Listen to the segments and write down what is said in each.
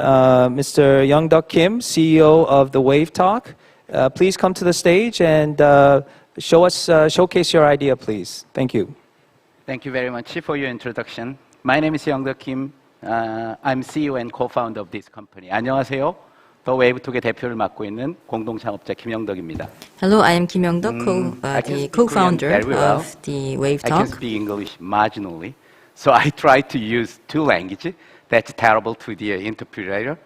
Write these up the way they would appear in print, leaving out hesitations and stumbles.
Mr. Young-Duk Kim, CEO of the Wave Talk. Please come to the stage and showcase your idea, please. Thank you. Thank you very much for your introduction. My name is Young-Duk Kim. I'm CEO and co-founder of this company. 안녕하세요. 더 웨이브톡의 대표를 맡고 있는 공동창업자 김영덕입니다. Hello, I am Kim Young-Duk, the co-founder of the Wave Talk. I can speak English marginally, so I try to use two languages. That's terrible to the interpreter,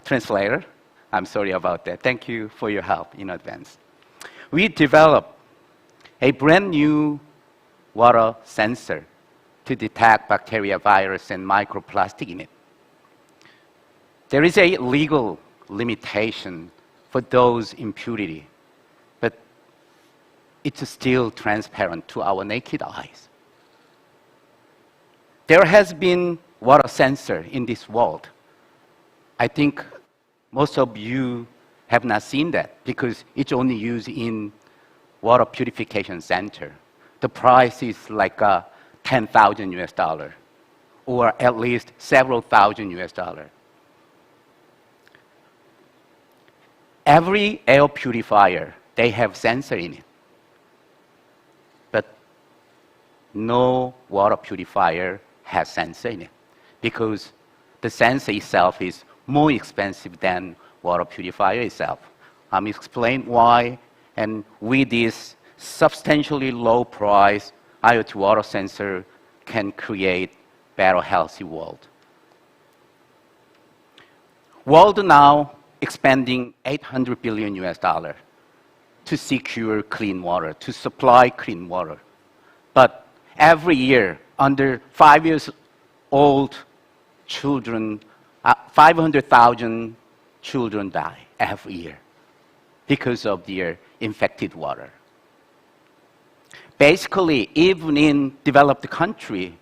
translator. I'm sorry about that. Thank you for your help in advance. We developed a brand new water sensor to detect bacteria, virus, and microplastic in it. There is a legal limitation for those impurity, but it's still transparent to our naked eyes. There has been water sensor in this world. I think most of you have not seen that because it's only used in water purification center. The price is like $10,000 US, or at least several thousand US. Every air purifier, they have sensor in it. But no water purifier has sensor in it because the sensor itself is more expensive than water purifier itself. I'm explain why, and with this substantially low price, IoT water sensor can create better healthy world. World now expending $800 billion to secure clean water, to supply clean water. But every year, under 5 years old children, 500,000 children die every year because of their infected water. Basically, even in developed country,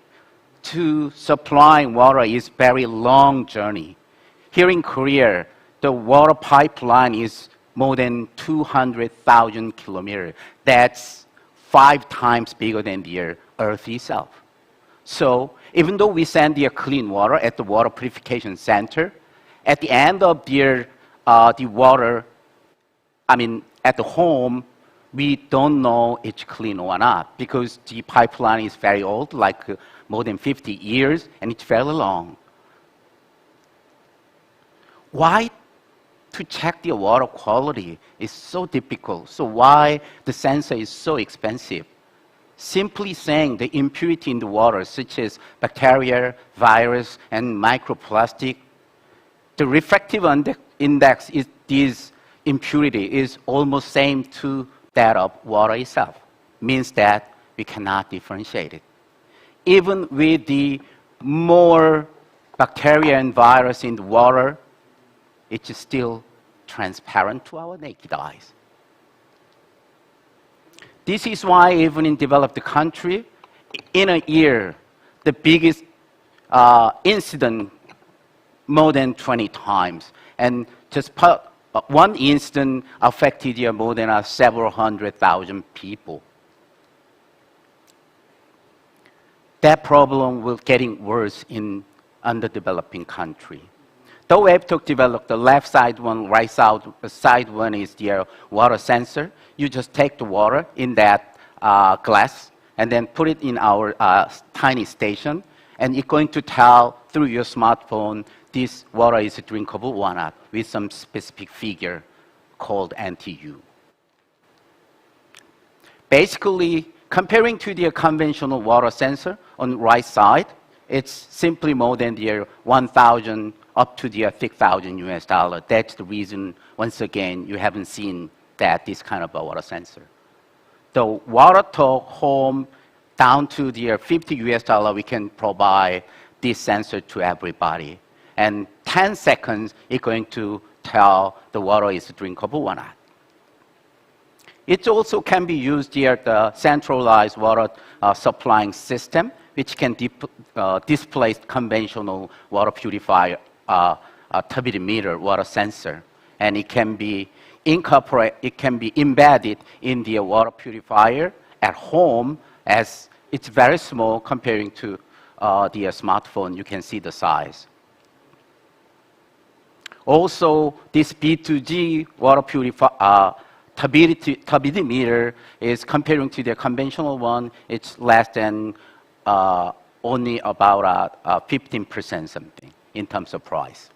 to supply water is very long journey. Here in Korea, the water pipeline is more than 200,000 kilometers. That's 5 times bigger than the Earth itself. So even though we send the clean water at the water purification center, at the end of the water, at the home, we don't know it's clean or not because the pipeline is very old, like more than 50 years, and it's very long. Why to check the water quality is so difficult? So why the sensor is so expensive? Simply saying the impurity in the water, such as bacteria, virus, and microplastic, the refractive index is this impurity is almost same to that of water itself. Means that we cannot differentiate it. Even with the more bacteria and virus in the water, it's still transparent to our naked eyes. This is why even in developed country, in a year, the biggest incident more than 20 times. And just one incident affected more than several 100,000 people. That problem will getting worse in underdeveloping country. The Wave Talk developed the left side one, right side one is the water sensor. You just take the water in that glass and then put it in our tiny station, and it's going to tell through your smartphone this water is drinkable or not with some specific figure called NTU. Basically, comparing to the conventional water sensor on the right side, it's simply more than the 1,000 up to the $6,000 US. That's the reason, once again, you haven't seen this kind of a water sensor. The water talk home down to the $50 US, we can provide this sensor to everybody. And 10 seconds, it's going to tell the water is drinkable or not. It also can be used here at the centralized water supplying system, which can displace conventional water purifier turbidimeter water sensor, and it can be embedded in the water purifier at home, as it's very small comparing to the smartphone. You can see the size. Also, this B2G water turbidity meter is comparing to the conventional one, it's less than only about 15% something in terms of price.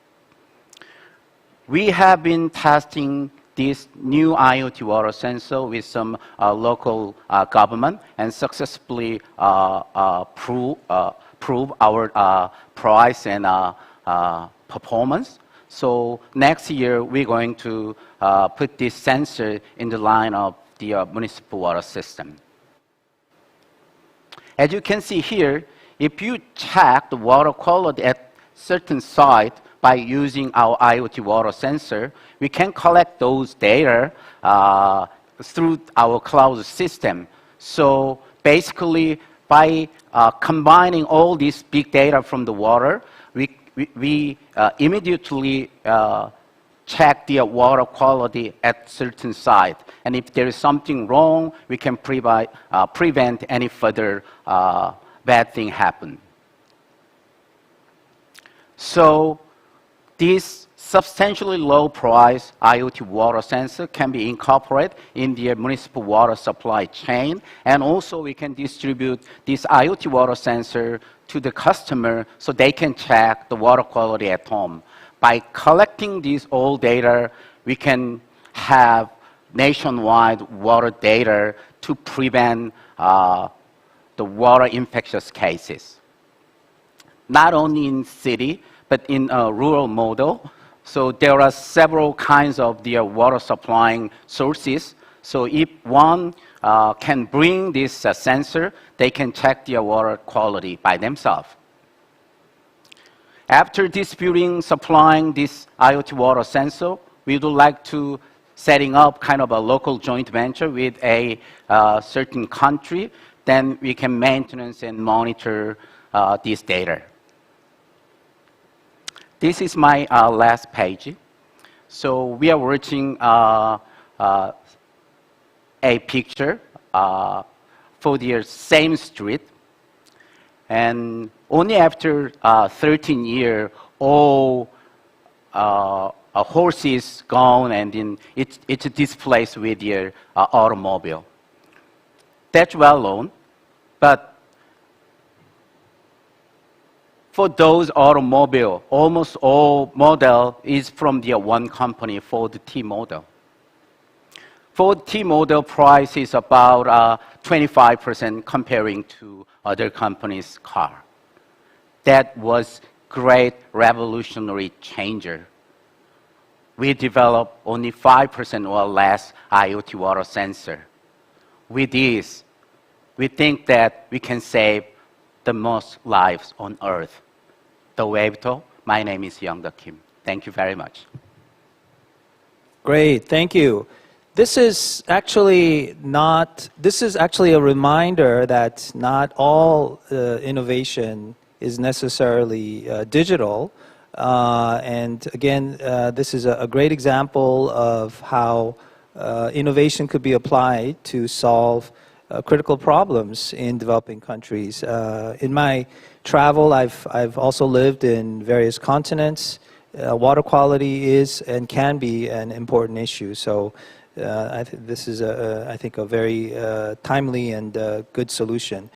We have been testing this new IoT water sensor with some local government and successfully prove our price and performance. So next year, we're going to put this sensor in the line of the municipal water system. As you can see here, if you check the water quality at certain site by using our IoT water sensor, we can collect those data through our cloud system. So basically, by combining all this big data from the water, we immediately check the water quality at certain site. And if there is something wrong, we can prevent any further bad thing happen. So this substantially low price IoT water sensor can be incorporated in the municipal water supply chain. And also we can distribute this IoT water sensor to the customer so they can check the water quality at home. By collecting these old data, we can have nationwide water data to prevent the water infectious cases. Not only in city, but in a rural model. So there are several kinds of the water supplying sources. So if one can bring this sensor, they can check the water quality by themselves. After distributing, supplying this IoT water sensor, we would like to setting up kind of a local joint venture with a certain country. Then we can maintenance and monitor this data. This is my last page. So we are watching a picture for the same street. And only after 13 years, all a horse is gone and then it's displaced with your automobile. That's well known, but for those automobile, almost all model is from the one company, Ford T model. Ford T model price is about 25% comparing to other companies' car. That was great revolutionary changer. We developed only 5% or less IoT water sensor. With this, we think that we can save the most lives on Earth. The Wave Talk. My name is Young-Duk Kim. Thank you very much. Great, thank you. This is actually a reminder that not all innovation is necessarily digital. And again, this is a great example of how innovation could be applied to solve critical problems in developing countries. In my travel, I've also lived in various continents. Water quality is and can be an important issue. So this is, I think, a very timely and good solution.